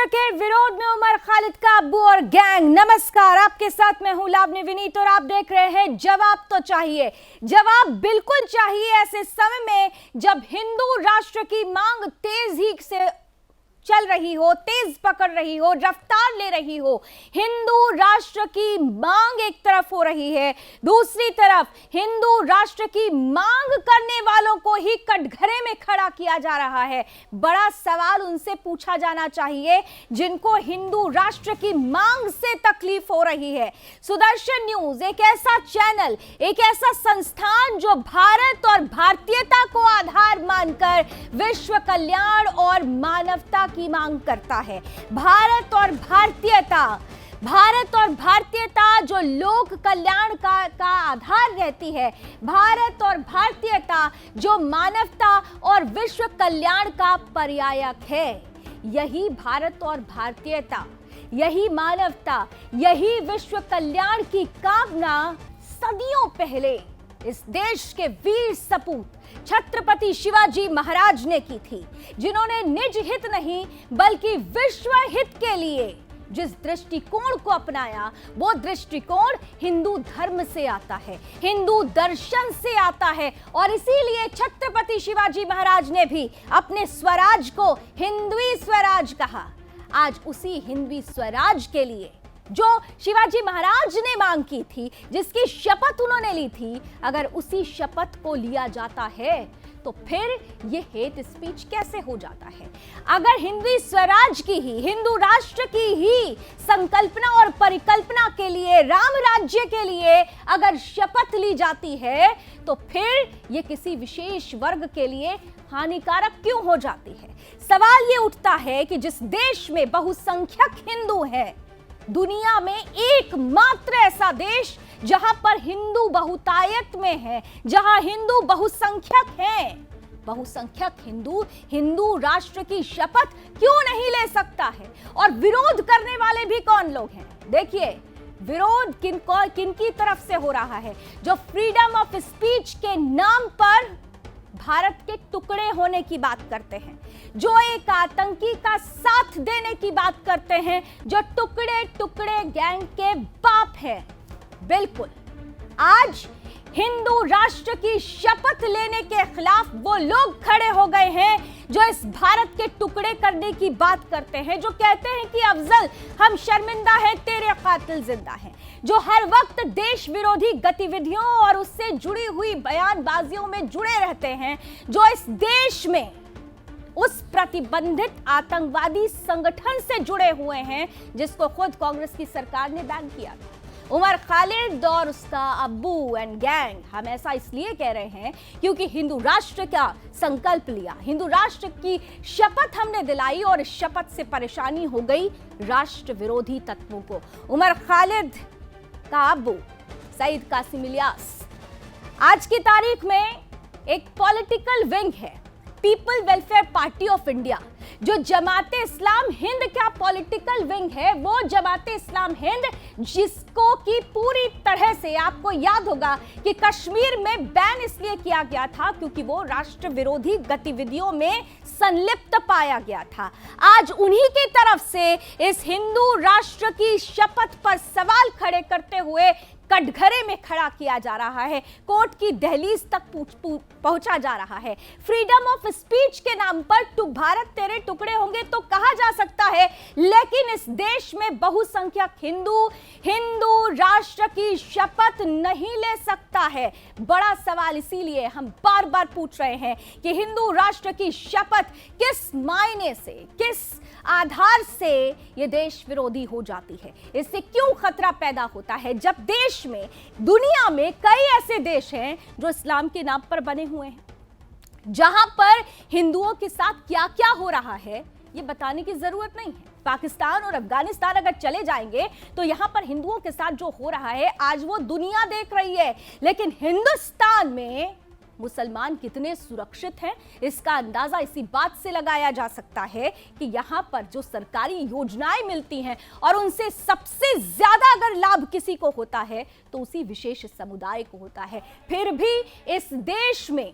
राष्ट्र के विरोध में उमर खालिद का अब्बू और गैंग। नमस्कार, आपके साथ मैं हूं लावनी विनीत और आप देख रहे हैं जवाब तो चाहिए। जवाब बिल्कुल चाहिए ऐसे समय में जब हिंदू राष्ट्र की मांग तेजी से चल रही हो, तेज पकड़ रही हो, रफ्तार ले रही हो। हिंदू राष्ट्र की मांग एक तरफ हो रही है, दूसरी तरफ हिंदू राष्ट्र की मांग करने वालों को ही कटघरे में खड़ा किया जा रहा है। बड़ा सवाल उनसे पूछा जाना चाहिए जिनको हिंदू राष्ट्र की मांग से तकलीफ हो रही है। सुदर्शन न्यूज एक ऐसा चैनल, एक ऐसा संस्थान जो भारत और भारतीयता को आधार मानकर विश्व कल्याण और मानवता की मांग करता है। भारत और भारतीयता जो लोक कल्याण का आधार रहती है, भारत और भारतीयता जो मानवता और विश्व कल्याण का पर्यायक है। यही भारत और भारतीयता, यही मानवता, यही विश्व कल्याण की कामना सदियों पहले इस देश के वीर सपूत छत्रपति शिवाजी महाराज ने की थी, जिन्होंने निज हित नहीं बल्कि विश्व हित के लिए जिस दृष्टिकोण को अपनाया, वो दृष्टिकोण हिंदू धर्म से आता है, हिंदू दर्शन से आता है। और इसीलिए छत्रपति शिवाजी महाराज ने भी अपने स्वराज को हिंदवी स्वराज कहा। आज उसी हिंदवी स्वराज के लिए जो शिवाजी महाराज ने मांग की थी, जिसकी शपथ उन्होंने ली थी, अगर उसी शपथ को लिया जाता है तो फिर ये हेट स्पीच कैसे हो जाता है? अगर हिंदवी स्वराज की ही, हिंदू राष्ट्र की ही संकल्पना और परिकल्पना के लिए, राम राज्य के लिए अगर शपथ ली जाती है तो फिर ये किसी विशेष वर्ग के लिए हानिकारक क्यों हो जाती है? सवाल ये उठता है कि जिस देश में बहुसंख्यक हिंदू हैं, दुनिया में एकमात्र ऐसा देश जहां पर हिंदू बहुतायत में है, जहां हिंदू बहुसंख्यक हैं, बहुसंख्यक हिंदू राष्ट्र की शपथ क्यों नहीं ले सकता है? और विरोध करने वाले भी कौन लोग हैं? देखिए, विरोध किनकी तरफ से हो रहा है? जो फ्रीडम ऑफ स्पीच के नाम पर भारत के टुकड़े होने की बात करते हैं, जो एक आतंकी का साथ देने की बात करते हैं, जो टुकड़े टुकड़े गैंग के बाप हैं। बिल्कुल, आज हिंदू राष्ट्र की शपथ लेने के खिलाफ वो लोग खड़े हो गए हैं जो इस भारत के टुकड़े करने की बात करते हैं, जो कहते हैं कि अफजल हम शर्मिंदा हैं, तेरे कातिल जिंदा हैं, जो हर वक्त देश विरोधी गतिविधियों और उससे जुड़ी हुई बयानबाजियों में जुड़े रहते हैं, जो इस देश में उस प्रतिबंधित आतंकवादी संगठन से जुड़े हुए हैं जिसको खुद कांग्रेस की सरकार ने बैन किया था। उमर खालिद और उसका अब्बू एंड गैंग, हम ऐसा इसलिए कह रहे हैं क्योंकि हिंदू राष्ट्र का संकल्प लिया, हिंदू राष्ट्र की शपथ हमने दिलाई और इस शपथ से परेशानी हो गई राष्ट्र विरोधी तत्वों को। उमर खालिद का अब्बू सईद कासिम इलियास आज की तारीख में एक पॉलिटिकल विंग है, people welfare party of India, जो जमाते इस्लाम हिंद का पॉलिटिकल विंग है। वो जमाते इस्लाम हिंद जिसको कि पूरी तरह से, आपको याद होगा कि कश्मीर में बैन इसलिए किया गया था क्योंकि वो राष्ट्र विरोधी गतिविधियों में संलिप्त पाया गया था। आज उन्हीं की तरफ से इस हिंदू राष्ट्र की शपथ पर सवाल खड़े करते हुए कटघरे में खड़ा किया जा रहा है, कोर्ट की दहलीज तक पहुंचा जा रहा है। फ्रीडम ऑफ स्पीच के नाम पर भारत तेरे टुकड़े होंगे तो कहा जा सकता है, लेकिन इस देश में बहुसंख्यक हिंदू राष्ट्र की शपथ नहीं ले सकता है। बड़ा सवाल इसीलिए हम बार बार पूछ रहे हैं कि हिंदू राष्ट्र की शपथ किस मायने से, किस आधार से यह देश विरोधी हो जाती है? इससे क्यों खतरा पैदा होता है जब देश में, दुनिया में कई ऐसे देश हैं जो इस्लाम के नाम पर बने हुए हैं, जहां पर हिंदुओं के साथ क्या क्या हो रहा है ये बताने की जरूरत नहीं है। पाकिस्तान और अफगानिस्तान अगर चले जाएंगे तो यहां पर हिंदुओं के साथ जो हो रहा है आज वो दुनिया देख रही है, लेकिन हिंदुस्तान में मुसलमान कितने सुरक्षित हैं इसका अंदाजा इसी बात से लगाया जा सकता है कि यहां पर जो सरकारी योजनाएं मिलती हैं और उनसे सबसे ज्यादा अगर लाभ किसी को होता है तो उसी विशेष समुदाय को होता है। फिर भी इस देश में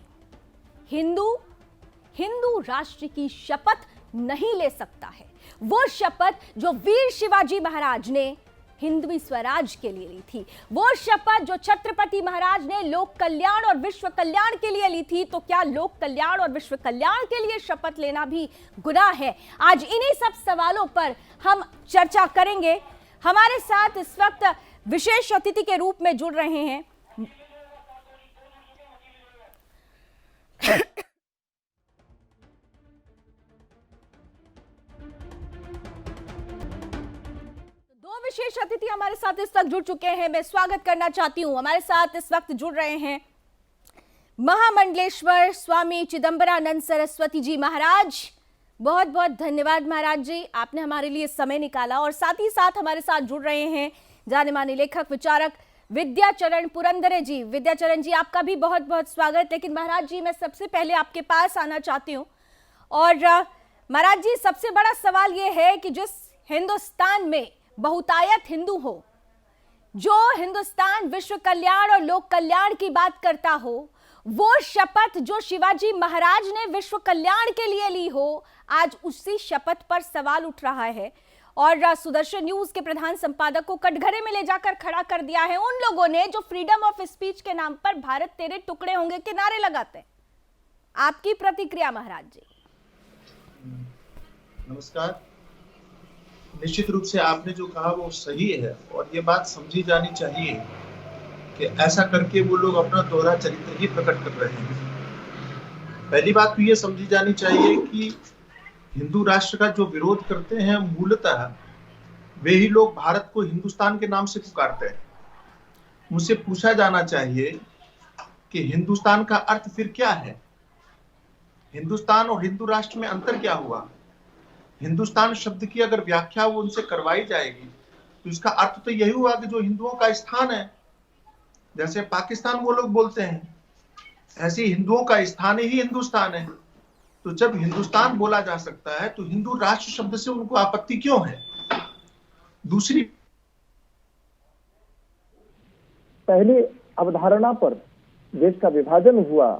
हिंदू राष्ट्र की शपथ नहीं ले सकता है। वो शपथ जो वीर शिवाजी महाराज ने हिंदवी स्वराज के लिए ली थी, वो शपथ जो छत्रपति महाराज ने लोक कल्याण और विश्व कल्याण के लिए ली थी, तो क्या लोक कल्याण और विश्व कल्याण के लिए शपथ लेना भी गुनाह है? आज इन्हीं सब सवालों पर हम चर्चा करेंगे। हमारे साथ इस वक्त विशेष अतिथि के रूप में जुड़ रहे हैं विशेष अतिथि हमारे साथ इस वक्त जुड़ चुके हैं। मैं स्वागत करना चाहती हूं। हमारे साथ इस वक्त जुड़ रहे हैं महामंडलेश्वर स्वामी चिदंबरानंद सरस्वती जी महाराज। बहुत बहुत धन्यवाद महाराज जी, आपने हमारे लिए समय निकाला। और साथ ही साथ हमारे साथ जुड़ रहे हैं जाने माने लेखक विचारक विद्याचरण पुरंदरे जी। विद्याचरण जी, आपका भी बहुत बहुत स्वागत। लेकिन महाराज जी, मैं सबसे पहले आपके पास आना चाहती हूँ। और महाराज जी, सबसे बड़ा सवाल ये है कि जिस हिंदुस्तान में बहुतायत हिंदू हो, जो हिंदुस्तान विश्व कल्याण और लोक कल्याण की बात करता हो, वो शपथ जो शिवाजी महाराज ने विश्व कल्याण के लिए ली हो, आज उसी शपथ पर सवाल उठ रहा है। और सुदर्शन न्यूज के प्रधान संपादक को कटघरे में ले जाकर खड़ा कर दिया है उन लोगों ने जो फ्रीडम ऑफ स्पीच के नाम पर भारत तेरे टुकड़े होंगे के नारे लगाते हैं। आपकी प्रतिक्रिया महाराज जी। नमस्कार। निश्चित रूप से आपने जो कहा वो सही है और ये बात समझी जानी चाहिए कि ऐसा करके वो लोग अपना दोहरा चरित्र ही प्रकट कर रहे हैं। पहली बात तो ये समझी जानी चाहिए कि हिंदू राष्ट्र का जो विरोध करते हैं मूलतः वे ही लोग भारत को हिंदुस्तान के नाम से पुकारते हैं। मुझसे पूछा जाना चाहिए कि हिंदुस्तान का अर्थ फिर क्या है? हिंदुस्तान और हिंदू राष्ट्र में अंतर क्या हुआ? हिंदुस्तान शब्द की अगर व्याख्या वो उनसे करवाई जाएगी तो इसका अर्थ तो यही हुआ कि जो हिंदुओं का स्थान है। जैसे पाकिस्तान वो लोग बोलते हैं, ऐसे हिंदुओं का स्थान ही हिंदुस्तान है। तो जब हिंदुस्तान बोला जा सकता है तो हिंदू राष्ट्र शब्द से उनको आपत्ति क्यों है? दूसरी, पहले अवधारणा पर देश का विभाजन हुआ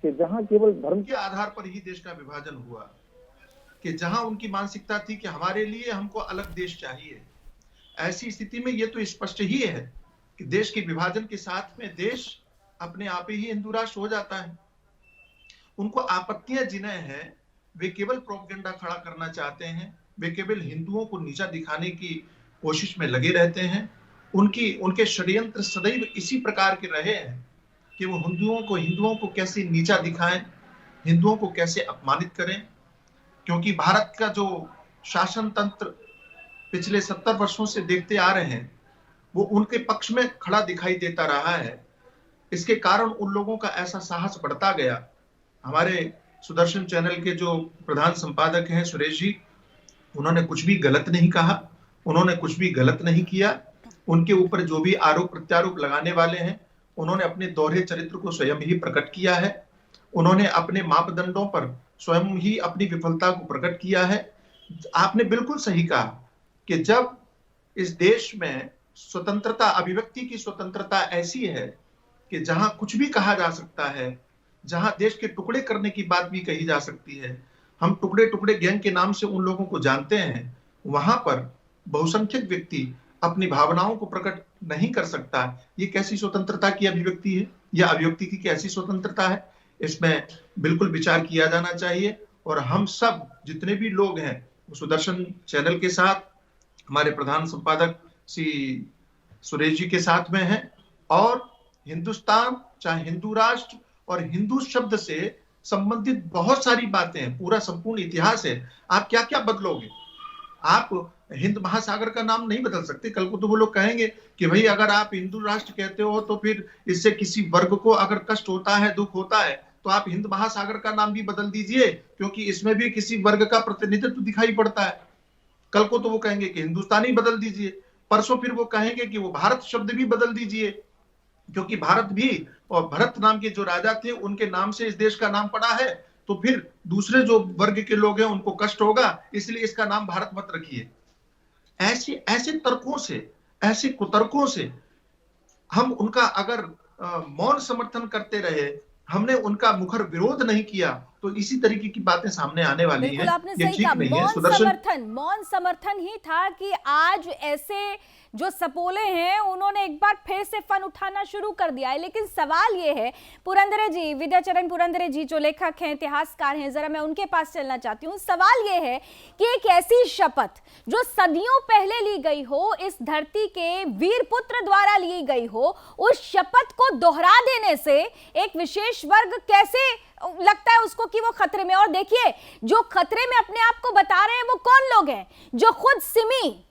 कि जहां केवल धर्म के आधार पर ही देश का विभाजन हुआ, कि जहां उनकी मानसिकता थी कि हमारे लिए हमको अलग देश चाहिए। ऐसी स्थिति में ये तो स्पष्ट ही है कि देश के विभाजन के साथ में देश अपने आप ही हिंदू राष्ट्र हो जाता है। उनको आपत्तियां जिन्हें हैं वे केवल प्रोपेगेंडा खड़ा करना चाहते हैं, वे केवल हिंदुओं को नीचा दिखाने की कोशिश में लगे रहते हैं। उनके षड्यंत्र सदैव इसी प्रकार के रहे हैं कि वो हिंदुओं को कैसे नीचा दिखाएं, हिंदुओं को कैसे अपमानित करें। क्योंकि भारत का जो शासन तंत्र पिछले 70 वर्षों से देखते आ रहे हैं वो उनके पक्ष में खड़ा दिखाई देता रहा है। इसके कारण उन लोगों का ऐसा साहस बढ़ता गया। हमारे सुदर्शन चैनल के जो प्रधान संपादक हैं सुरेश जी, उन्होंने कुछ भी गलत नहीं कहा, उन्होंने कुछ भी गलत नहीं किया। उनके ऊपर जो भी आरोप प्रत्यारोप लगाने वाले हैं उन्होंने अपने दोहरे चरित्र को स्वयं ही प्रकट किया है। उन्होंने अपने मापदंडों पर स्वयं ही अपनी विफलता को प्रकट किया है। आपने बिल्कुल सही कहा कि जब इस देश में स्वतंत्रता, अभिव्यक्ति की स्वतंत्रता ऐसी है कि जहां कुछ भी कहा जा सकता है, जहां देश के टुकड़े करने की बात भी कही जा सकती है, हम टुकड़े टुकड़े गैंग के नाम से उन लोगों को जानते हैं, वहां पर बहुसंख्यक व्यक्ति अपनी भावनाओं को प्रकट नहीं कर सकता। ये कैसी स्वतंत्रता की अभिव्यक्ति है? यह अभिव्यक्ति की कैसी स्वतंत्रता है? इसमें बिल्कुल विचार किया जाना चाहिए। और हम सब जितने भी लोग हैं सुदर्शन चैनल के साथ, हमारे प्रधान संपादक श्री सुरेश जी के साथ में हैं। और हिंदुस्तान, चाहे हिंदू राष्ट्र और हिंदू शब्द से संबंधित बहुत सारी बातें हैं, पूरा संपूर्ण इतिहास है। आप क्या क्या बदलोगे? आप हिंद महासागर का नाम नहीं बदल सकते। कल को तो वो लोग कहेंगे कि भाई अगर आप हिंदू राष्ट्र कहते हो तो फिर इससे किसी वर्ग को अगर कष्ट होता है, दुख होता है, तो आप हिंद महासागर का नाम भी बदल दीजिए, क्योंकि इसमें भी किसी वर्ग का प्रतिनिधित्व दिखाई पड़ता है। कल को तो वो कहेंगे कि हिंदुस्तानी बदल दीजिए, परसों फिर वो कहेंगे कि वो भारत शब्द भी बदल दीजिए, क्योंकि भारत भी और भरत नाम के जो राजा थे उनके नाम से इस देश का नाम पड़ा है, तो फिर दूसरे जो वर्ग के लोग हैं उनको कष्ट होगा, इसलिए इसका नाम भारत मत रखिए। ऐसे तर्कों से, ऐसे कुतर्कों से हम उनका अगर मौन समर्थन करते रहे, हमने उनका मुखर विरोध नहीं किया तो इसी तरीके की बातें सामने आने वाली बिल्कुल हैं। आपने ये सही ठीक कहा। नहीं है। सुदर्शन मौन समर्थन ही था कि आज ऐसे जो सपोले हैं उन्होंने एक बार फिर से फन उठाना शुरू कर दिया है। लेकिन सवाल ये है, पुरंदरे जी, विद्याचरण पुरंदरे जी जो लेखक हैं, इतिहासकार हैं, जरा मैं उनके पास चलना चाहती हूँ। सवाल ये है कि एक ऐसी शपथ जो सदियों पहले ली गई हो, इस धरती के वीर पुत्र द्वारा ली गई हो, उस शपथ को दोहरा देने से एक विशेष वर्ग कैसे लगता है उसको कि वो खतरे में। और देखिए, जो खतरे में अपने आप को बता रहे हैं वो कौन लोग हैं? जो खुद सिमी,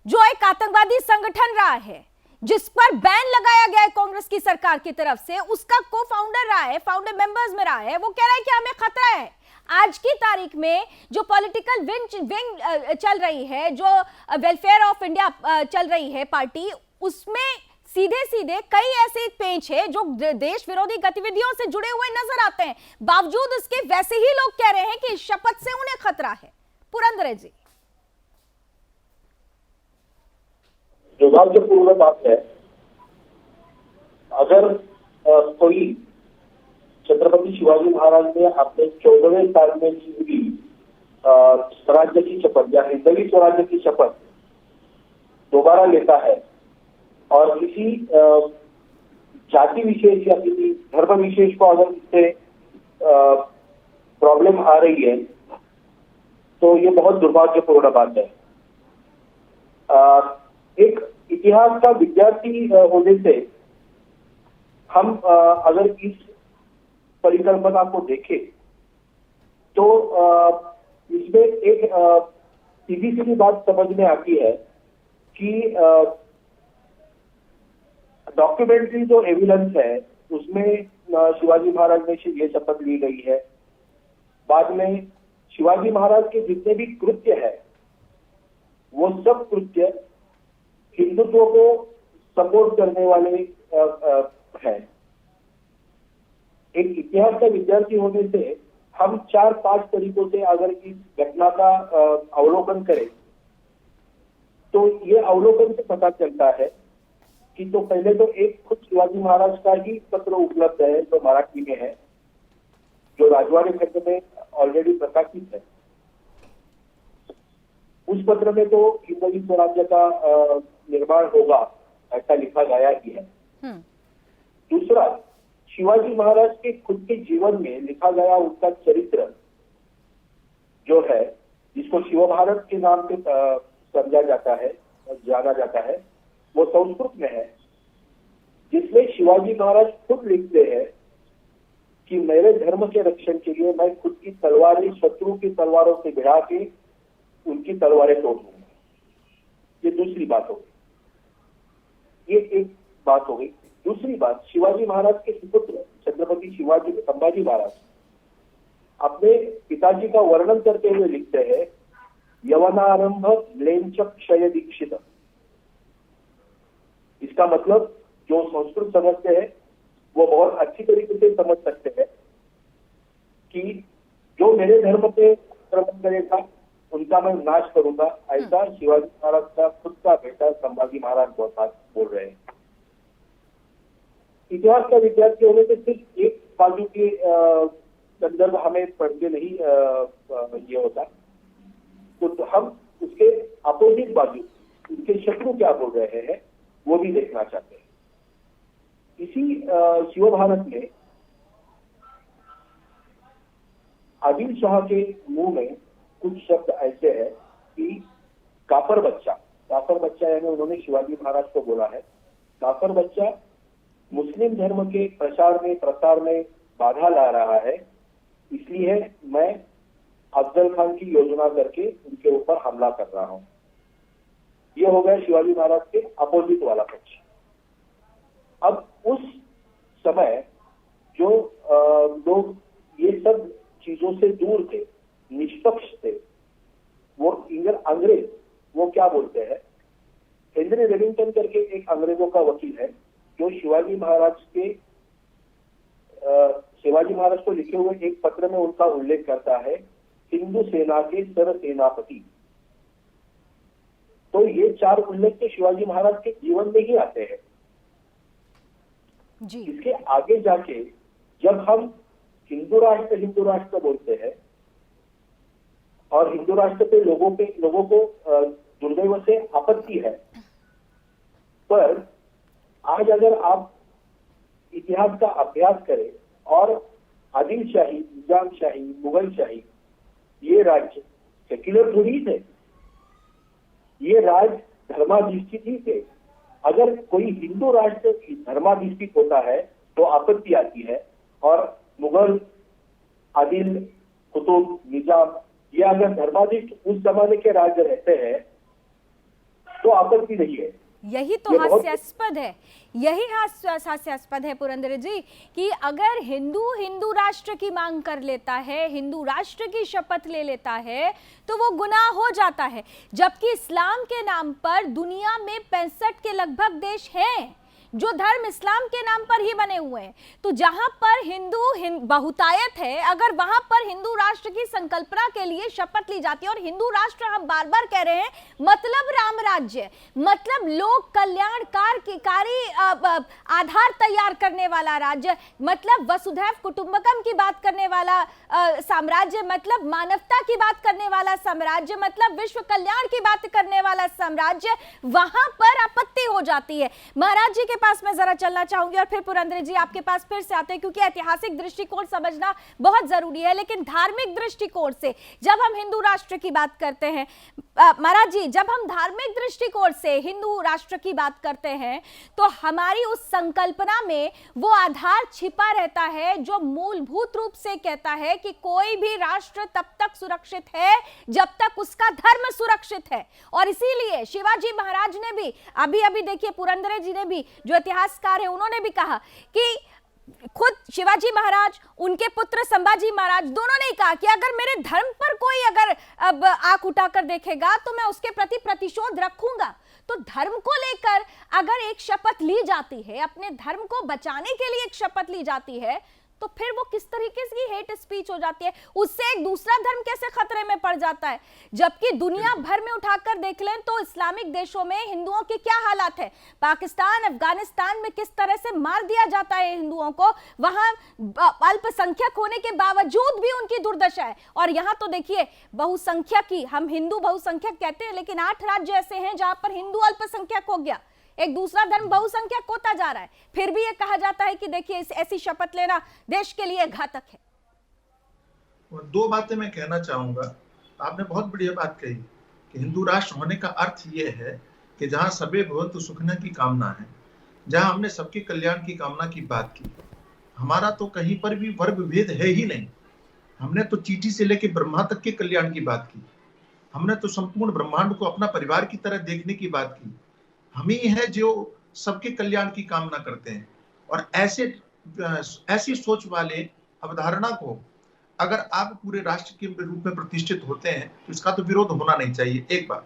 जो एक आतंकवादी संगठन रहा है, जिस पर बैन लगाया गया है कांग्रेस की सरकार की तरफ से, उसका को फाउंडर रहा है, फाउंडर मेंबर्स में रहा है, वो कह रहा है कि हमें खतरा है। आज की तारीख में जो पॉलिटिकल विंग चल रही है, जो वेलफेयर ऑफ इंडिया चल रही है पार्टी, उसमें सीधे सीधे कई ऐसे पेंच है जो देश विरोधी गतिविधियों से जुड़े हुए नजर आते हैं। बावजूद इसके वैसे ही लोग कह रहे हैं कि इस शपथ से उन्हें खतरा है। पुरंदरे जी, दुर्भाग्यपूर्ण बात है, अगर कोई छत्रपति शिवाजी महाराज ने अपने 14वें साल में की हुई स्वराज्य की शपथ या हिंदवी स्वराज्य की शपथ दोबारा लेता है और किसी जाति विशेष या किसी धर्म विशेष को अगर इससे प्रॉब्लम आ रही है तो ये बहुत दुर्भाग्यपूर्ण बात है। एक इतिहास का विद्यार्थी होने से हम अगर इस परिकल्पना को देखें तो इसमें एक सीधी सीधी बात समझ में आती है कि डॉक्यूमेंट्री जो एविडेंस है उसमें शिवाजी महाराज ने ये शपथ ली गई है। बाद में शिवाजी महाराज के जितने भी कृत्य है वो सब कृत्य हिंदुत्व को सपोर्ट करने वाले हैं। एक इतिहास का विद्यार्थी होने से हम 4-5 तरीकों से अगर इस घटना का अवलोकन करें तो ये अवलोकन से पता चलता है कि तो पहले तो एक खुद शिवाजी महाराज का ही पत्र उपलब्ध है जो मराठी में है, जो राजवाड़े खंड में ऑलरेडी प्रकाशित है। उस पत्र में तो हिंदवी स्वराज्य का निर्माण होगा ऐसा लिखा गया ही है। दूसरा, शिवाजी महाराज के खुद के जीवन में लिखा गया उनका चरित्र जो है, जिसको शिव भारत के नाम से समझा जाता है और जाना जाता है, वो संस्कृत में है, जिसमें शिवाजी महाराज खुद लिखते हैं कि मेरे धर्म के रक्षण के लिए मैं खुद की तलवारें शत्रु की तलवारों से भिड़ा के उनकी तलवारें तोड़ दूंगा। ये दूसरी बात हो गई, ये एक बात हो गई। दूसरी बात, शिवाजी महाराज के सुपुत्र छत्रपति शिवाजी संभाजी महाराज अपने पिताजी का वर्णन करते हुए लिखते हैं, यवनारंभ म्लेंच क्षय दीक्षित। इसका मतलब जो संस्कृत समझते हैं वो बहुत अच्छी तरीके से समझ सकते हैं कि जो मेरे धर्म पे आक्रमण करेगा उनका मैं नाश करूंगा। ऐसा शिवाजी महाराज का खुद का बेटा संभाजी महाराज बहुत बोल रहे हैं। इतिहास का विद्यार्थी होने से सिर्फ एक बाजू के संदर्भ हमें पढ़ के नहीं ये होता, तो हम उसके अपोजिट बाजू, उनके शत्रु क्या बोल रहे हैं वो भी देखना चाहते हैं। इसी शिव भारत में आदिल शाह के मुंह में कुछ शब्द ऐसे हैं कि काफर बच्चा यानी उन्होंने शिवाजी महाराज को बोला है, काफर बच्चा मुस्लिम धर्म के प्रसार में बाधा ला रहा है, इसलिए मैं अफजल खान की योजना करके उनके ऊपर हमला कर रहा हूं। ये हो गया शिवाजी महाराज के अपोजिट वाला पक्ष। अब उस समय जो लोग ये सब चीजों से दूर थे, निष्पक्ष थे, वो अंग्रेज वो क्या बोलते हैं, हेनरी रेडिंगटन करके एक अंग्रेजों का वकील है जो शिवाजी महाराज को लिखे हुए एक पत्र में उनका उल्लेख करता है, हिंदू सेना के सर सेनापति। तो ये 4 उल्लेख के शिवाजी महाराज के जीवन में ही आते हैं जी। इसके आगे जाके जब हम हिंदू राष्ट्र बोलते हैं और हिंदू राष्ट्र पे लोगों को दुर्दैव से आपत्ति है। पर आज अगर आप इतिहास का अभ्यास करें और आदिल शाही, निजाम शाही, मुगल शाही, ये राज्य सेक्युलर थोड़ी थे, ये राज धर्माधिष्ठित ही थे। अगर कोई हिंदू राष्ट्र धर्माधिष्ठित होता है तो आपत्ति आती है, और मुगल, आदिल, कुतुब, निजाम ये अगर धर्माधिष्ठ उस जमाने के राज्य रहते हैं तो आपत्ति नहीं है। यही तो हास्यास्पद है, यही हास्यास्पद है पुरंदर जी, कि अगर हिंदू राष्ट्र की मांग कर लेता है, हिंदू राष्ट्र की शपथ ले लेता है, तो वो गुनाह हो जाता है। जबकि इस्लाम के नाम पर दुनिया में 65 के लगभग देश हैं जो धर्म इस्लाम के नाम पर ही बने हुए हैं। तो जहां पर बहुतायत है, अगर वहां पर हिंदू राष्ट्र की संकल्पना के लिए शपथ ली जाती है, और हिंदू राष्ट्र हम बार बार कह रहे हैं मतलब राम राज्य, मतलब लोक कल्याणकारी आधार तैयार करने वाला राज्य, मतलब वसुधैव कुटुंबकम की बात करने वाला साम्राज्य, मतलब मानवता की बात करने वाला साम्राज्य, मतलब विश्व कल्याण की बात करने वाला साम्राज्य, वहां पर आपत्ति हो जाती है। महाराज जी के पास मैं जरा चलना चाहूंगी और फिर पुरंदर जी आपके पास फिर से आते हैं, क्योंकि ऐतिहासिक दृष्टिकोण समझना बहुत जरूरी है। लेकिन धार्मिक दृष्टिकोण से जब हम हिंदू राष्ट्र की बात करते हैं, महाराज जी, जब हम धार्मिक दृष्टिकोण से हिंदू राष्ट्र की बात करते हैं तो हमारी उस संकल्पना में वो आधार छिपा रहता है जो मूलभूत रूप से कहता है कि कोई भी राष्ट्र तब तक सुरक्षित है जब तक उसका धर्म सुरक्षित है। और इसीलिए शिवाजी महाराज ने भी, अभी देखिए पुरंदर जी ने भी, जो इतिहासकार है, उन्होंने भी कहा कि खुद शिवाजी महाराज, उनके पुत्र संभाजी महाराज, दोनों ने कहा कि अगर मेरे धर्म पर कोई अगर अब आंख उठाकर देखेगा तो मैं उसके प्रति प्रतिशोध रखूंगा। तो धर्म को लेकर अगर एक शपथ ली जाती है, अपने धर्म को बचाने के लिए एक शपथ ली जाती है, तो फिर वो किस तरीके की हेट स्पीच हो जाती है, उससे एक दूसरा धर्म कैसे खतरे में पड़ जाता है। जबकि दुनिया भर में उठाकर देख लें तो इस्लामिक देशों में हिंदुओं के क्या हालात है, पाकिस्तान, अफगानिस्तान में किस तरह से मार दिया जाता है हिंदुओं को, वहां अल्पसंख्यक होने के बावजूद भी उनकी दुर्दशा है। और यहाँ तो देखिए बहुसंख्यक ही, हम हिंदू बहुसंख्यक कहते हैं, लेकिन 8 राज्य ऐसे हैं जहां पर हिंदू अल्पसंख्यक हो गया, एक दूसरा धर्म बहुसंख्यक होता जा रहा है, फिर भी ये कहा जाता है कि देखिए ऐसी शपथ लेना देश के लिए घातक है। 2 बातें मैं कहना चाहूंगा। आपने बहुत बढ़िया बात कही कि हिंदू राष्ट्र होने का अर्थ ये है कि जहां सबे भवन्तु सुखिनः की कामना है, जहां हमने सबके कल्याण की कामना की बात की। हमारा तो कहीं पर भी वर्ग भेद है ही नहीं। हमने तो चींटी से लेकर ब्रह्मा तक के कल्याण की बात की। हमने तो संपूर्ण ब्रह्मांड को अपना परिवार की तरह देखने की बात की। हम ही है जो सबके कल्याण की कामना करते हैं। और ऐसी सोच वाले अवधारणा को अगर आप पूरे राष्ट्र के रूप में प्रतिष्ठित होते हैं तो इसका तो विरोध होना नहीं चाहिए, एक बात।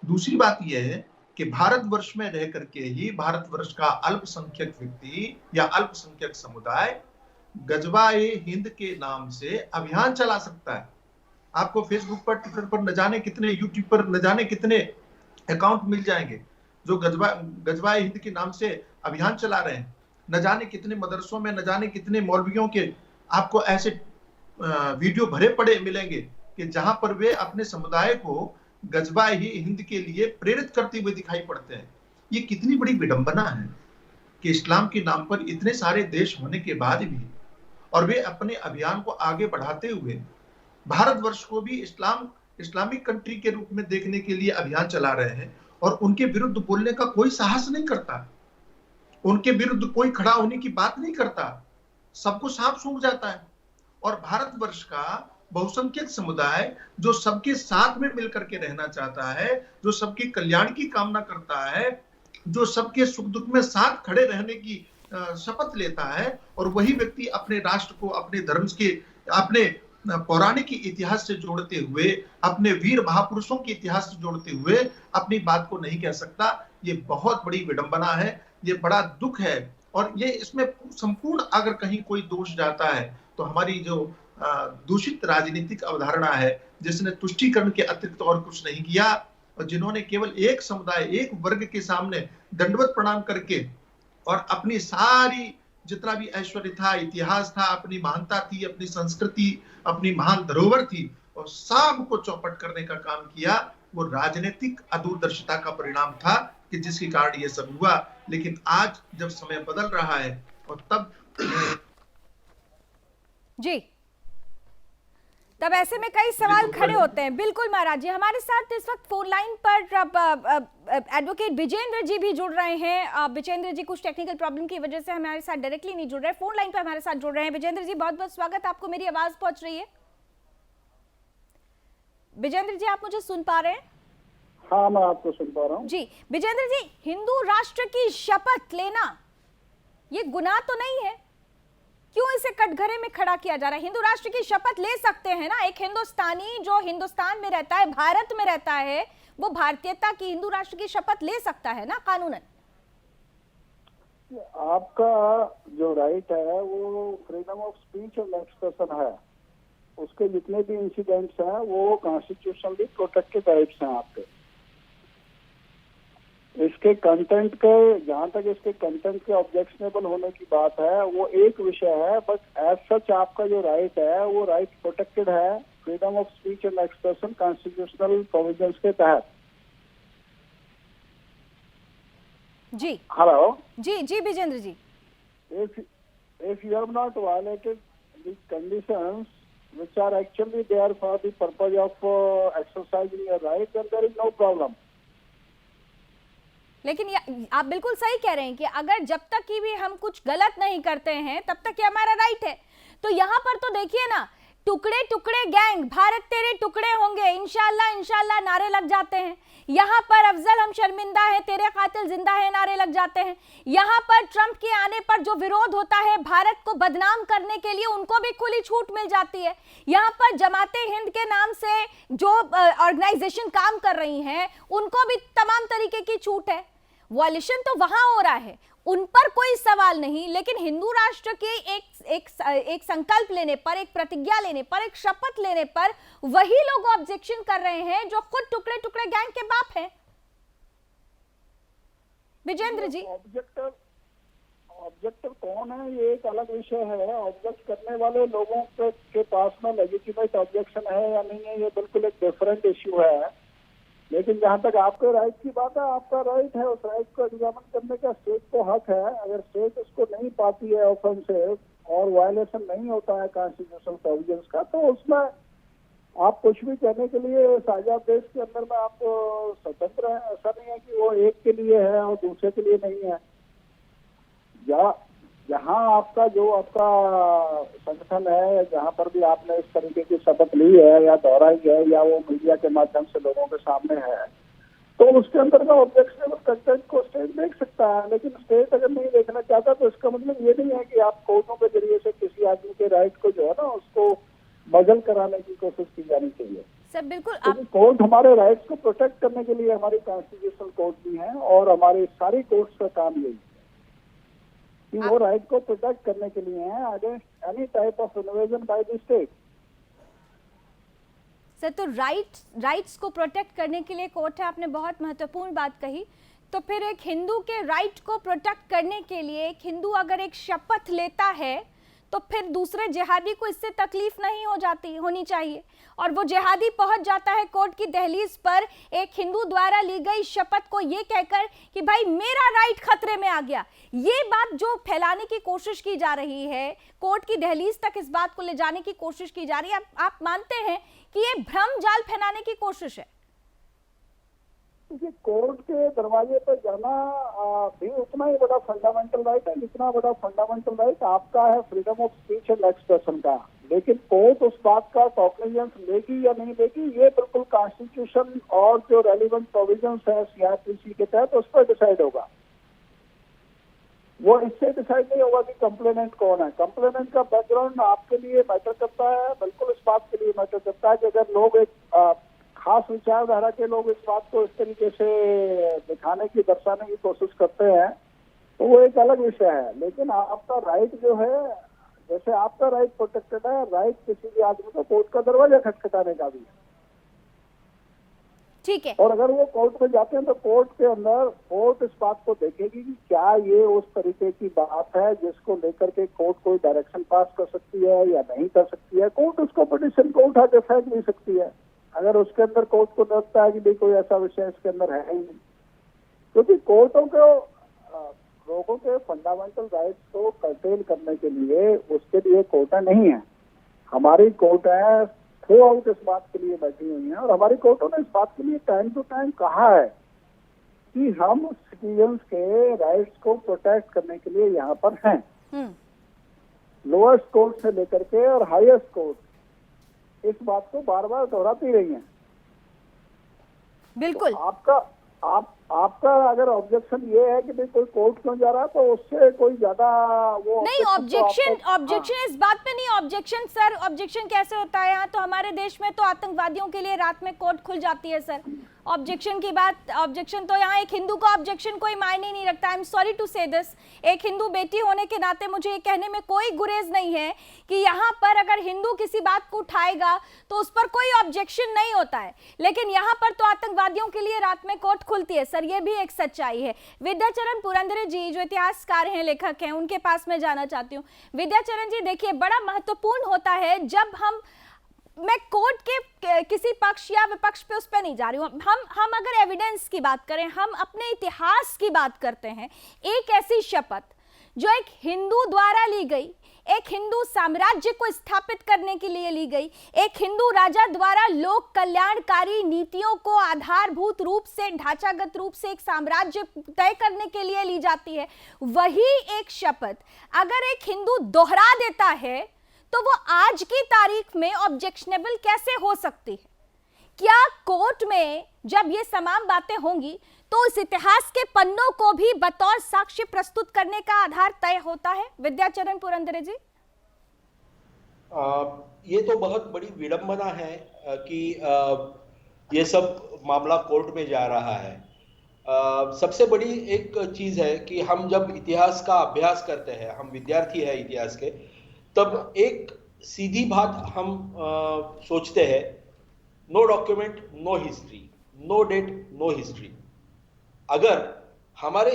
दूसरी बात यह है कि भारतवर्ष में रह करके ही भारतवर्ष का अल्पसंख्यक व्यक्ति या अल्पसंख्यक समुदाय गजवा-ए हिंद के नाम से अभियान चला सकता है। आपको फेसबुक पर, ट्विटर पर न जाने कितने, यूट्यूब पर न जाने कितने अकाउंट मिल जाएंगे जो गजवा-ए हिंद के नाम से अभियान चला रहे हैं। न जाने कितने मदरसों में, न जाने कितने मौलवियों के आपको ऐसे वीडियो भरे पड़े मिलेंगे कि जहां पर वे अपने समुदाय को गजवा-ए हिंद के लिए प्रेरित करते हुए दिखाई पड़ते हैं। ये कितनी बड़ी विडंबना है कि इस्लाम के नाम पर इतने सारे देश होने के बाद भी, और वे अपने अभियान को आगे बढ़ाते हुए भारतवर्ष को भी इस्लामिक कंट्री के रूप में देखने के लिए अभियान चला रहे हैं, और उनके विरुद्ध बोलने का कोई साहस नहीं करता, उनके विरुद्ध कोई खड़ा होने की बात नहीं करता, सबको सांप सूंघ जाता है। और भारतवर्ष का बहुसंख्यक समुदाय जो सबके साथ में मिलकर के रहना चाहता है, जो सबके कल्याण की कामना करता है, जो सबके सुख दुख में साथ खड़े रहने की शपथ लेता है, और वही व्यक्ति अपने राष्ट्र को अपने धर्म के, अपने पौराणिक इतिहास से जोड़ते हुए, अपने वीर महापुरुषों के इतिहास से जोड़ते हुए अपनी बात को नहीं कह सकता। ये बहुत बड़ी विडंबना है, ये बड़ा दुख है। और ये इसमें संपूर्ण अगर कहीं कोई दोष जाता है तो हमारी जो दूषित राजनीतिक अवधारणा है, जिसने तुष्टीकरण के अतिरिक्त और कुछ नहीं किया, और जिन्होंने केवल एक समुदाय, एक वर्ग के सामने दंडवत प्रणाम करके और अपनी सारी जितना भी ऐश्वर्य था, इतिहास था, अपनी महानता थी, अपनी संस्कृति, अपनी महान धरोहर थी, और सब को चौपट करने का काम किया। वो राजनीतिक अदूरदर्शिता का परिणाम था कि जिसके कारण ये सब हुआ। लेकिन आज जब समय बदल रहा है और तब जी, तब ऐसे में कई सवाल खड़े होते हैं। बिल्कुल महाराज जी, हमारे साथ इस वक्त फोन लाइन पर एडवोकेट विजेंद्र जी भी जुड़ रहे हैं। विजेंद्र जी कुछ टेक्निकल प्रॉब्लम की वजह से हमारे साथ डायरेक्टली नहीं जुड़ रहे, फोन लाइन पर हमारे साथ जुड़ रहे हैं। विजेंद्र जी बहुत बहुत स्वागत, आपको मेरी आवाज पहुंच रही है? विजेंद्र जी आप मुझे सुन पा रहे हैं? हाँ, मैं आपको सुन पा रहा हूँ जी। विजेंद्र जी, हिंदू राष्ट्र की शपथ लेना ये गुनाह तो नहीं है? क्यों इसे कटघरे में खड़ा किया जा रहा है? हिंदू राष्ट्र की शपथ ले सकते हैं ना, एक हिंदुस्तानी जो हिंदुस्तान में रहता है, भारत में रहता है, वो भारतीयता की, हिंदू राष्ट्र की शपथ ले सकता है ना कानूनन? आपका जो राइट है वो freedom of speech and expression है। उसके जितने भी इंसिडेंट्स हैं वो कॉन्स्टिट्यूशनली प्रोटेक्टेड राइट्स हैं आपके। इसके कंटेंट के, जहां तक इसके कंटेंट के ऑब्जेक्शनेबल होने की बात है वो एक विषय है, बट एज सच आपका जो राइट है वो राइट प्रोटेक्टेड है freedom of speech and expression constitutional provisions के तहत। जी हेलो जी जी Vijendra ji, if you have not violated the conditions which are actually there for the purpose of exercising your right, then there is no problem. लेकिन आप बिल्कुल सही कह रहे हैं कि अगर जब तक कि भी हम कुछ गलत नहीं करते हैं तब तक ये हमारा राइट है। तो यहाँ पर तो देखिए ना, टुकड़े टुकड़े गैंग, भारत तेरे टुकड़े होंगे, इंशाल्लाह इंशाल्लाह नारे लग जाते हैं। यहाँ पर अफजल हम शर्मिंदा है, तेरे कातिल जिंदा है नारे लग जाते हैं। यहाँ पर ट्रंप के आने पर जो विरोध होता है भारत को बदनाम करने के लिए, उनको भी खुली छूट मिल जाती है। यहाँ पर जमाते हिंद के नाम से जो ऑर्गेनाइजेशन काम कर रही हैं उनको भी तमाम तरीके की छूट है। वॉल्यूशन तो वहां हो रहा है, उन पर कोई सवाल नहीं, लेकिन हिंदू राष्ट्र के एक संकल्प लेने पर, एक प्रतिज्ञा लेने पर, एक शपथ लेने पर वही लोग ऑब्जेक्शन कर रहे हैं जो खुद टुकड़े टुकड़े गैंग के बाप हैं। विजेंद्र जी, ऑब्जेक्टर कौन है ये एक अलग विषय है। ऑब्जेक्ट करने वाले लोगों के पास में लेजिटिमेट ऑब्जेक्शन है या नहीं है, ये बिल्कुल एक डिफरेंट इश्यू है। लेकिन जहां तक आपके राइट की बात है, आपका राइट है, उस राइट को एग्जामिन करने का स्टेट को हक है। अगर स्टेट उसको नहीं पाती है ऑफेंसिव और वायलेशन नहीं होता है कॉन्स्टिट्यूशनल प्रोविजंस का, तो उसमें आप कुछ भी करने के लिए इस आजाद देश के अंदर में आप स्वतंत्र हैं। ऐसा नहीं है कि वो एक के लिए है और दूसरे के लिए नहीं है। जहाँ आपका जो आपका संगठन है, जहाँ पर भी आपने इस तरीके की शपथ ली है या दोहराई है या वो मीडिया के माध्यम से लोगों के सामने है, तो उसके अंदर का ऑब्जेक्शनेबल कंटेंट को स्टेट देख सकता है। लेकिन स्टेट अगर नहीं देखना चाहता तो इसका मतलब ये नहीं है कि आप कोर्टों के जरिए से किसी आदमी के राइट को जो है ना उसको बदल कराने की कोशिश की जानी चाहिए। सर बिल्कुल, कोर्ट हमारे राइट्स को प्रोटेक्ट करने के लिए, हमारी कॉन्स्टिट्यूशनल कोर्ट भी है और हमारी सारी कोर्ट्स का काम यही है कि वो राइट को प्रोटेक्ट करने के लिए हैं against any type of invasion by the state. Sir तो राइट्स को प्रोटेक्ट करने के लिए कोर्ट है, आपने बहुत महत्वपूर्ण बात कही। तो फिर एक हिंदू के राइट को प्रोटेक्ट करने के लिए एक हिंदू अगर एक शपथ लेता है तो फिर दूसरे जिहादी को इससे तकलीफ नहीं होनी चाहिए, और वो जिहादी पहुंच जाता है कोर्ट की दहलीज पर एक हिंदू द्वारा ली गई शपथ को ये कहकर कि भाई मेरा राइट खतरे में आ गया। ये बात जो फैलाने की कोशिश की जा रही है, कोर्ट की दहलीज तक इस बात को ले जाने की कोशिश की जा रही है, आप मानते हैं कि ये भ्रम जाल फैलाने की कोशिश है? क्योंकि कोर्ट के दरवाजे पर जाना भी उतना ही बड़ा फंडामेंटल राइट है जितना बड़ा फंडामेंटल राइट आपका है freedom of speech and expression का। लेकिन कोर्ट उस बात का कॉग्निजेंस लेगी या नहीं लेगी, ये बिल्कुल कॉन्स्टिट्यूशन और जो रेलिवेंट प्रोविजंस है सीआरपीसी के तहत उस पर डिसाइड होगा। वो इससे डिसाइड नहीं होगा कि कंप्लेनेंट कौन है। कंप्लेनेंट का बैकग्राउंड आपके लिए मैटर करता है, बिल्कुल इस बात के लिए मैटर करता है कि अगर लोग एक खास विचारधारा के लोग इस बात को इस तरीके से दिखाने की, दर्शाने की कोशिश करते हैं तो वो एक अलग विषय है। लेकिन आपका राइट जो है, जैसे आपका राइट प्रोटेक्टेड है, राइट किसी भी आदमी को कोर्ट का दरवाजा खटखटाने का भी है। ठीक है। और अगर वो कोर्ट में जाते हैं तो कोर्ट इस बात को देखेगी कि क्या ये उस तरीके की बात है जिसको लेकर के कोर्ट कोई डायरेक्शन पास कर सकती है या नहीं कर सकती है। कोर्ट उसको पिटीशन को उठा के फेंक नहीं सकती है अगर उसके अंदर कोर्ट को लगता है कि भाई कोई ऐसा विषय इसके अंदर है ही नहीं, क्योंकि कोर्टों को लोगों के फंडामेंटल राइट्स को कर्टेल करने के लिए उसके लिए कोर्टें नहीं है। हमारी कोर्टें थ्रू आउट इस बात के लिए बैठी हुई हैं और हमारी कोर्टों ने इस बात के लिए टाइम टू टाइम कहा है कि हम सिटीजन्स के राइट्स को प्रोटेक्ट करने के लिए यहाँ पर हैं। लोएस्ट कोर्ट से लेकर के और हाईएस्ट कोर्ट इस बात को बार बार दोहराती रही हैं। बिल्कुल। तो आपका अगर ऑब्जेक्शन ये है कि भाई कोई कोर्ट क्यों जा रहा है तो उससे कोई ज्यादा वो नहीं, ऑब्जेक्शन इस बात पे नहीं। ऑब्जेक्शन सर, ऑब्जेक्शन कैसे होता है? यहाँ तो हमारे देश में तो आतंकवादियों के लिए रात में कोर्ट खुल जाती है सर। ऑब्जेक्शन की बात, ऑब्जेक्शन तो यहाँ एक हिंदू का ऑब्जेक्शन कोई मायने नहीं रखता। आई एम सॉरी टू से दिस। एक हिंदू बेटी होने के नाते मुझे ये कहने में कोई गुरेज नहीं है कि यहाँ पर अगर हिंदू किसी बात को उठाएगा तो उस पर कोई ऑब्जेक्शन नहीं होता है, लेकिन यहाँ पर तो आतंकवादियों के लिए रात में कोर्ट खुलती है सर। ये भी एक सच्चाई है। विद्याचरण पुरंदरे जी जो इतिहासकार हैं, लेखक हैं, उनके पास मैं जाना चाहती हूँ। विद्याचरण जी देखिए, बड़ा महत्वपूर्ण होता है जब मैं कोर्ट के किसी पक्ष या विपक्ष पे उस पर नहीं जा रही हूँ, हम अगर एविडेंस की बात करें, हम अपने इतिहास की बात करते हैं। एक ऐसी शपथ जो एक हिंदू द्वारा ली गई, एक हिंदू साम्राज्य को स्थापित करने के लिए ली गई, एक हिंदू राजा द्वारा लोक कल्याणकारी नीतियों को आधारभूत रूप से, ढांचागत रूप से एक साम्राज्य तय करने के लिए ली जाती है, वही एक शपथ अगर एक हिंदू दोहरा देता है तो वो आज की तारीख में ऑब्जेक्शनेबल कैसे हो सकती है? क्या कोर्ट में जब ये तमाम बातें होंगी तो इस इतिहास के पन्नों को भी बतौर साक्ष्य प्रस्तुत करने का आधार तय होता है? विद्याचरण पुरंदरे जी। ये तो बहुत बड़ी विडंबना है कि ये सब मामला कोर्ट में जा रहा है। सबसे बड़ी एक चीज है कि हम जब इतिहास का अभ्यास करते हैं, हम विद्यार्थी हैं इतिहास के, तब एक सीधी बात हम सोचते हैं, no document no history, no date no history. अगर हमारे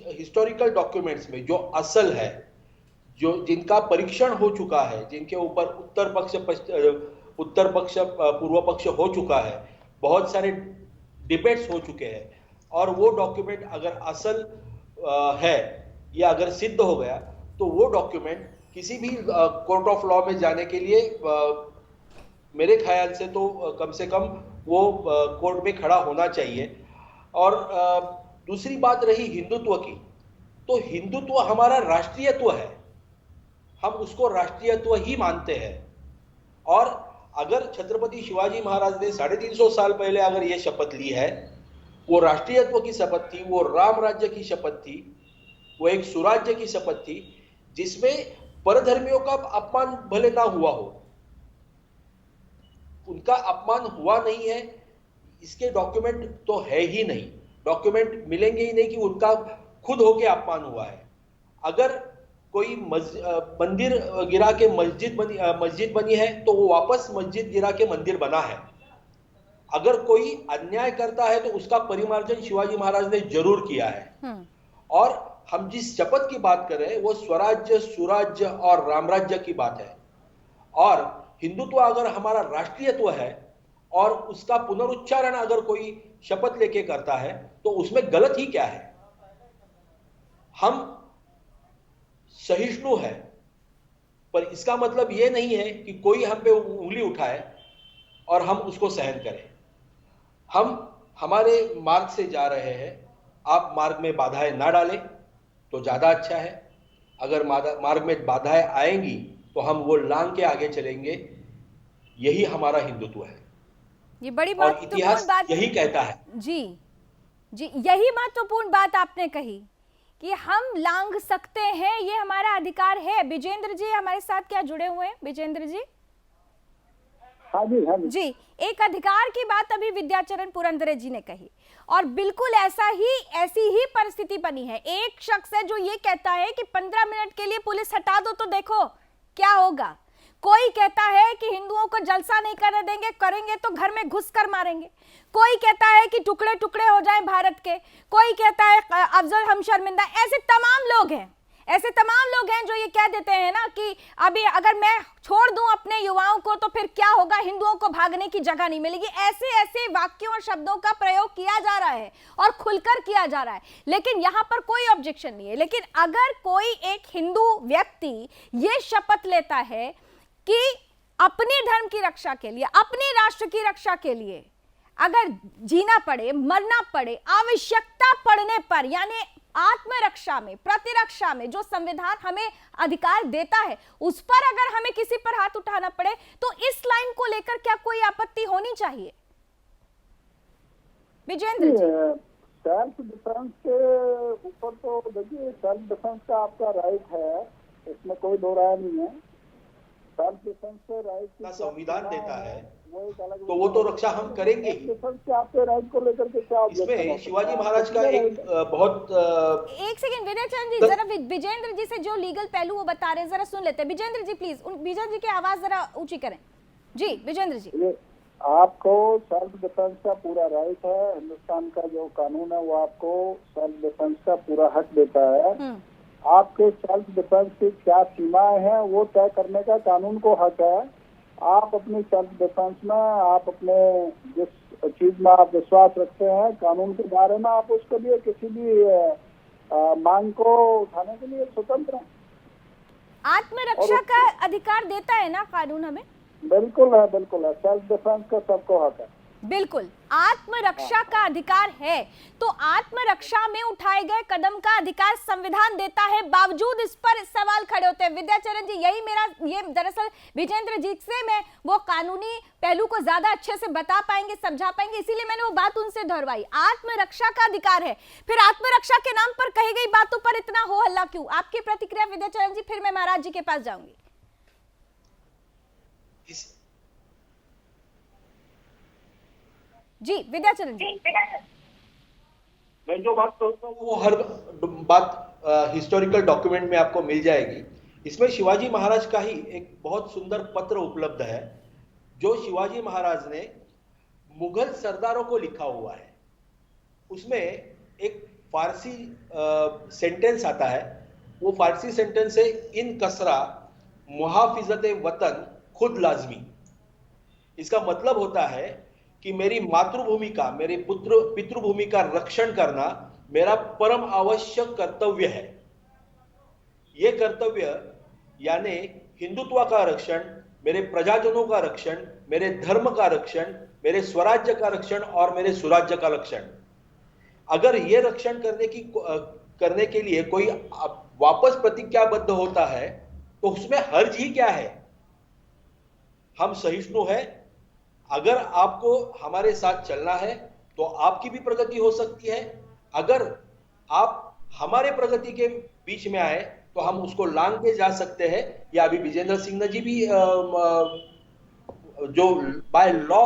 हिस्टोरिकल डॉक्यूमेंट्स में जो असल है, जो जिनका परीक्षण हो चुका है, जिनके ऊपर उत्तर पक्ष पूर्व पक्ष हो चुका है, बहुत सारे डिबेट्स हो चुके हैं, और वो डॉक्यूमेंट अगर असल है या अगर सिद्ध हो गया तो वो डॉक्यूमेंट किसी भी कोर्ट ऑफ लॉ में जाने के लिए मेरे ख्याल से तो कम से कम वो कोर्ट में खड़ा होना चाहिए। और दूसरी बात रही हिंदुत्व की, तो हिंदुत्व हमारा राष्ट्रीयत्व है, हम उसको राष्ट्रीयत्व ही मानते हैं। और अगर छत्रपति शिवाजी महाराज ने 350 साल पहले अगर ये शपथ ली है, वो राष्ट्रीयत्व की शपथ थी, वो राम राज्य की शपथ थी, वो एक सुराज्य की शपथ थी जिसमें परधर्मियों का अपमान भले ना हुआ हो, उनका अपमान हुआ नहीं है, इसके डॉक्यूमेंट तो है ही नहीं, डॉक्यूमेंट मिलेंगे ही नहीं कि उनका खुद होके अपमान हुआ है। अगर कोई मंदिर गिरा के मस्जिद बनी है तो वो वापस मस्जिद गिरा के मंदिर बना है। अगर कोई अन्याय करता है तो उसका परिमार्जन शिवाजी महाराज ने जरूर किया है। और हम जिस शपथ की बात कर रहे हैं वो स्वराज्य, सुराज्य और रामराज्य की बात है। और हिंदुत्व अगर हमारा राष्ट्रीयत्व है और उसका पुनरुच्चारण अगर कोई शपथ लेके करता है तो उसमें गलत ही क्या है? हम सहिष्णु है, पर इसका मतलब यह नहीं है कि कोई हम पे उंगली उठाए और हम उसको सहन करें। हम हमारे मार्ग से जा रहे हैं, आप मार्ग में बाधाएं ना डालें तो ज्यादा अच्छा है। अगर मार्ग में बाधाएं आएंगी तो हम वो लांग के आगे चलेंगे। यही हमारा हिंदुत्व है। ये बड़ी और इतिहास यही कहता है। जी जी, यही महत्वपूर्ण बात आपने कही कि हम लांग सकते हैं, ये हमारा अधिकार है। विजेंद्र जी हमारे साथ क्या जुड़े हुए हैं? विजेंद्र जी। हाँ जी, एक अधिकार की बात अभी विद्याचरण पुरंदरे जी ने कही, और बिल्कुल ऐसी ही परिस्थिति बनी है। एक शख्स है जो ये कहता है कि 15 मिनट के लिए पुलिस हटा दो तो देखो क्या होगा। कोई कहता है कि हिंदुओं को जलसा नहीं करने देंगे, करेंगे तो घर में घुस कर मारेंगे। कोई कहता है कि टुकड़े टुकड़े हो जाएं भारत के। कोई कहता है अफजल हम शर्मिंदा। ऐसे तमाम लोग हैं, ऐसे तमाम लोग हैं जो ये कह देते हैं ना कि अभी अगर मैं छोड़ दूं अपने युवाओं को तो फिर क्या होगा, हिंदुओं को भागने की जगह नहीं मिलेगी। ऐसे ऐसे वाक्यों और शब्दों का प्रयोग किया जा रहा है और खुलकर किया जा रहा है, लेकिन यहां पर कोई ऑब्जेक्शन नहीं है। लेकिन अगर कोई एक हिंदू व्यक्ति ये शपथ लेता है कि अपने धर्म की रक्षा के लिए, अपने राष्ट्र की रक्षा के लिए अगर जीना पड़े, मरना पड़े, आवश्यकता पड़ने पर, यानी आत्मरक्षा में, प्रतिरक्षा में जो संविधान हमें अधिकार देता है, उस पर अगर हमें किसी पर हाथ उठाना पड़े तो इस लाइन को लेकर क्या कोई आपत्ति होनी चाहिए? विजेंद्र जी, सेल्फ डिफेंस के ऊपर तो देखिए, सेल्फ डिफेंस का आपका राइट है, इसमें कोई दो राय नहीं है। सेल्फ डिफेंस के राइट संविधान देता है वो एक अलग, तो वो तो रक्षा हम करेंगे ही। डिफेंस के आपके राइट को लेकर के क्या इसमें शिवाजी महाराज का एक बहुत एक सेकंड विजय चंद जी, जरा विजेंद्र जी से जो लीगल पहलू वो बता रहे हैं जरा सुन लेते हैं। विजेंद्र जी प्लीज, विजेंद्र जी की आवाज जरा ऊंची करें। जी विजेंद्र जी, आपको सेल्फ डिफेंस का पूरा राइट है। हिंदुस्तान का जो कानून है वो आपको सेल्फ डिफेंस का पूरा हक देता है। आपके सेल्फ डिफेंस की क्या सीमाएं हैं वो तय करने का कानून को हक है। आप अपनी सेल्फ डिफेंस में, आप अपने जिस चीज में आप विश्वास रखते हैं, कानून के बारे में आप उसके लिए किसी भी मांग को उठाने के लिए स्वतंत्र हैं। आत्मरक्षा का अधिकार देता है ना कानून हमें? बिल्कुल है, बिल्कुल है। सेल्फ डिफेंस का सबको हक है। बिल्कुल, आत्मरक्षा का अधिकार है। तो आत्मरक्षा में उठाए गए कदम का अधिकार संविधान देता है, बावजूद इस पर सवाल खड़े होते हैं। विद्याचरण जी, यही मेरा, ये दरअसल विजेंद्र जी से मैं वो कानूनी पहलू को ज्यादा अच्छे से बता पाएंगे, समझा पाएंगे, इसीलिए मैंने वो बात उनसे दोहराई। आत्मरक्षा का अधिकार है, फिर आत्मरक्षा के नाम पर कही गई बातों पर इतना हो हल्ला क्यों? आपकी प्रतिक्रिया विद्याचरण जी, फिर मैं महाराज जी के पास जाऊंगी। जी विद्याचरण जी, मैं जो बात कहता हूँ वो हर बात हिस्टोरिकल डॉक्यूमेंट में आपको मिल जाएगी। इसमें शिवाजी महाराज का ही एक बहुत सुंदर पत्र उपलब्ध है जो शिवाजी महाराज ने मुगल सरदारों को लिखा हुआ है। उसमें एक फारसी सेंटेंस आता है। वो फारसी सेंटेंस है, इन कसरा मुहाफिजत वतन खुद लाजमी। इसका मतलब होता है कि मेरी मातृभूमि का, मेरे पितृभूमि का रक्षण करना मेरा परम आवश्यक कर्तव्य है। यह कर्तव्य यानी हिंदुत्व का रक्षण, मेरे प्रजाजनों का रक्षण, मेरे धर्म का रक्षण, मेरे स्वराज्य का रक्षण और मेरे सुराज्य का रक्षण। अगर ये रक्षण करने के लिए कोई वापस प्रतिज्ञाबद्ध होता है तो उसमें हर्ज ही क्या है? हम सहिष्णु हैं। अगर आपको हमारे साथ चलना है तो आपकी भी प्रगति हो सकती है। अगर आप हमारे प्रगति के बीच में आए तो हम उसको लांग के जा सकते हैं। या अभी विजेंद्र सिंह जी भी जो बाय लॉ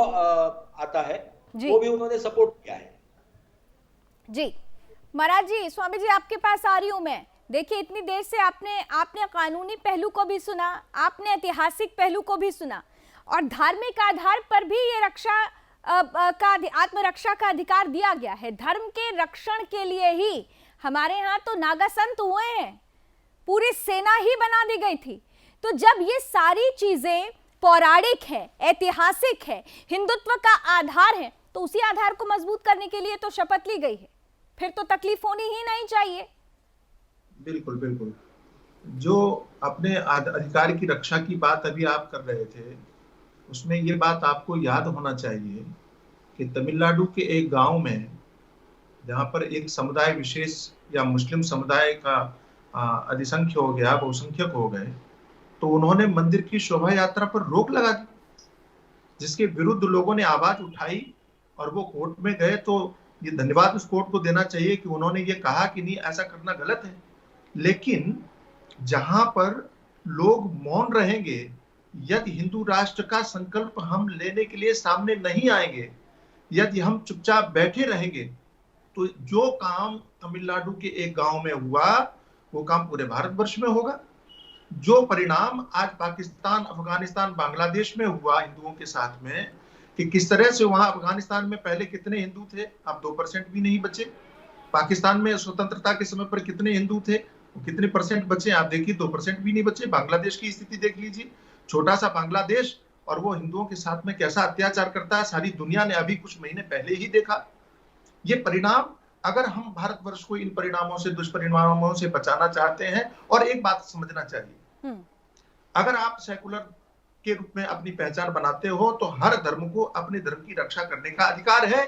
आता है वो भी उन्होंने सपोर्ट किया है। जी महाराज जी, स्वामी जी आपके पास आ रही हूं मैं। देखिए, इतनी देर से आपने कानूनी पहलू को भी सुना, आपने ऐतिहासिक पहलू को भी सुना, और धार्मिक आधार पर भी ये आत्मरक्षा का अधिकार दिया गया है। धर्म के रक्षण के लिए ही हमारे यहाँ तो नागा संत हुए हैं, पूरी सेना ही बना दी गई थी। तो जब ये सारी चीजें पौराणिक है, ऐतिहासिक है, हिंदुत्व का आधार है, तो उसी आधार को मजबूत करने के लिए तो शपथ ली गई है। फिर तो तकलीफ होनी ही नहीं चाहिए। बिल्कुल बिल्कुल। जो अपने अधिकार की रक्षा की बात अभी आप कर रहे थे, उसमें ये बात आपको याद होना चाहिए कि तमिलनाडु के एक गांव में, जहां पर एक समुदाय विशेष या मुस्लिम समुदाय का अधिसंख्य हो गया, बहुसंख्यक हो गए, तो उन्होंने मंदिर की शोभा यात्रा पर रोक लगा दी, जिसके विरुद्ध लोगों ने आवाज उठाई और वो कोर्ट में गए। तो ये धन्यवाद उस कोर्ट को देना चाहिए कि उन्होंने ये कहा कि नहीं, ऐसा करना गलत है। लेकिन जहां पर लोग मौन रहेंगे, यदि हिंदू राष्ट्र का संकल्प हम लेने के लिए सामने नहीं आएंगे, यदि हम चुपचाप बैठे रहेंगे, तो जो काम तमिलनाडु के एक गांव में हुआ वो काम पूरे भारतवर्ष में होगा। जो परिणाम आज पाकिस्तान, अफगानिस्तान, बांग्लादेश में हुआ हिंदुओं के साथ में, कि किस तरह से वहां अफगानिस्तान में पहले कितने हिंदू थे, अब 2% भी नहीं बचे। पाकिस्तान में स्वतंत्रता के समय पर कितने हिंदू थे, कितने परसेंट बचे, आप देखिए 2% भी नहीं बचे। बांग्लादेश की स्थिति देख लीजिए, छोटा सा बांग्लादेश, और वो हिंदुओं के साथ में कैसा अत्याचार करता है, सारी दुनिया ने अभी कुछ महीने पहले ही देखा। ये परिणाम, अगर हम भारतवर्ष को इन परिणामों से, दुष्परिणामों से बचाना चाहते हैं, और एक बात समझना चाहिए, अगर आप सेकुलर के रूप में अपनी पहचान बनाते हो तो हर धर्म को अपने धर्म की रक्षा करने का अधिकार है।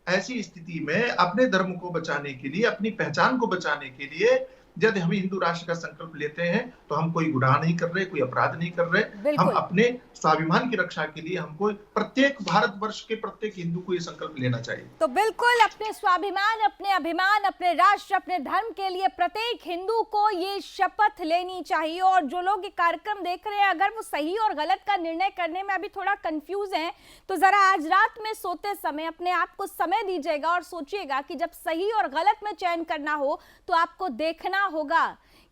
ऐसी स्थिति में अपने धर्म को बचाने के लिए, अपनी पहचान को बचाने के लिए, यदि हम हिंदू राष्ट्र का संकल्प लेते हैं तो हम कोई गुनाह नहीं कर रहे, कोई अपराध नहीं कर रहे। हम अपने स्वाभिमान की रक्षा के लिए हमको, प्रत्येक भारतवर्ष के प्रत्येक हिंदू को ये संकल्प लेना चाहिए। तो बिल्कुल अपने स्वाभिमान, अपने अभिमान, अपने राष्ट्र, अपने धर्म के लिए प्रत्येक हिंदू को ये शपथ लेनी चाहिए। और जो लोग ये कार्यक्रम देख रहे हैं, अगर वो सही और गलत का निर्णय करने में अभी थोड़ा कंफ्यूज हैं, तो जरा आज रात में सोते समय अपने आप को समय दीजिएगा और सोचिएगा कि जब सही और गलत में चयन करना हो तो आपको देखना होगा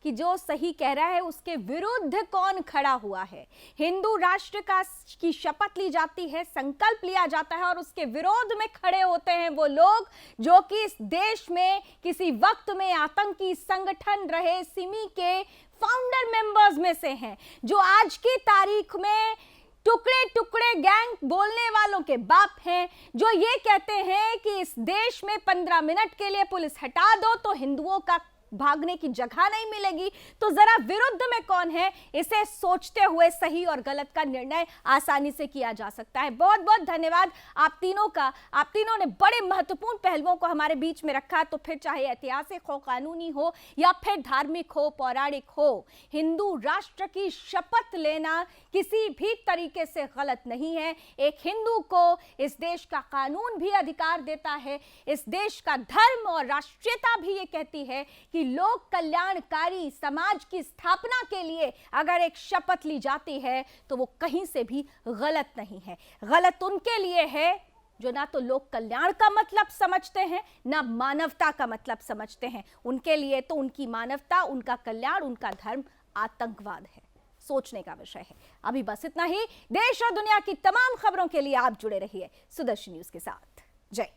कि जो सही कह रहा है उसके विरुद्ध कौन खड़ा हुआ है। हिंदू राष्ट्र की शपथ ली जाती है, संकल्प लिया जाता है, और उसके विरोध में खड़े होते हैं वो लोग जो कि इस देश में किसी वक्त में आतंकी संगठन रहे सिमी के फाउंडर मेंबर्स में से हैं, जो आज की तारीख में टुकड़े टुकड़े गैंग बोलने वालों के बाप हैं, जो ये कहते हैं कि इस देश में 15 मिनट के लिए पुलिस हटा दो तो हिंदुओं का भागने की जगह नहीं मिलेगी। तो जरा विरुद्ध में कौन है, इसे सोचते हुए सही और गलत का निर्णय आसानी से किया जा सकता है। बहुत बहुत धन्यवाद आप तीनों का। आप तीनों ने बड़े महत्वपूर्ण पहलुओं को हमारे बीच में रखा, तो फिर चाहे ऐतिहासिक हो, कानूनी हो, या फिर धार्मिक हो, पौराणिक हो, हिंदू राष्ट्र की शपथ लेना किसी भी तरीके से गलत नहीं है। एक हिंदू को इस देश का कानून भी अधिकार देता है, इस देश का धर्म और राष्ट्रीयता भी ये कहती है कि लोक कल्याणकारी समाज की स्थापना के लिए अगर एक शपथ ली जाती है तो वो कहीं से भी गलत नहीं है। गलत उनके लिए है जो ना तो लोक कल्याण का मतलब समझते हैं, ना मानवता का मतलब समझते हैं। उनके लिए तो उनकी मानवता, उनका कल्याण, उनका धर्म आतंकवाद है। सोचने का विषय है। अभी बस इतना ही। देश और दुनिया की तमाम खबरों के लिए आप जुड़े रहिए सुदर्शन न्यूज के साथ। जय।